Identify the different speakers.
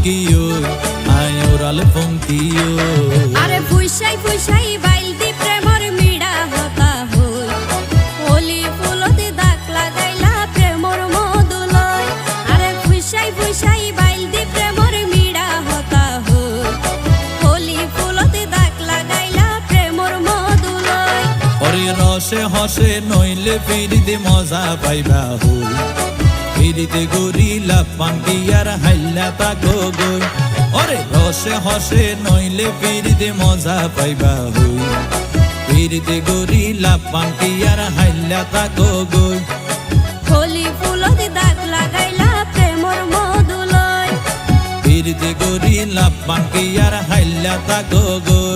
Speaker 1: কিও আয়োরাল পঙ্কিও
Speaker 2: আরে ফুইসাই ফুইসাই বাইলদি প্রেমর মিড়া হতা হই হোলি ফুলতে দাগ লাগাইলা প্রেমর মধুলয় আরে ফুইসাই ফুইসাই বাইলদি প্রেমর মিড়া হতা হই হোলি ফুলতে দাগ লাগাইলা প্রেমর মধুলয়
Speaker 1: ওরে রসে হসে নইলে ফিরিতে মজা পাইবা হই ফিরিতে গরিলা পাঙ্কিয়ার হাইলা তাকো গই ওরে রসে হসে নইলে ফিরিতে মজা পাইবা হই ফিরিতে গরিলা পাঙ্কিয়ার হাইলা তাকো গই
Speaker 2: হোলি ফুলতে দাগ লাগাইলা প্রেমর মধুলয়
Speaker 1: ফিরিতে গরিলা পাঙ্কিয়ার হাইলা তাকো গই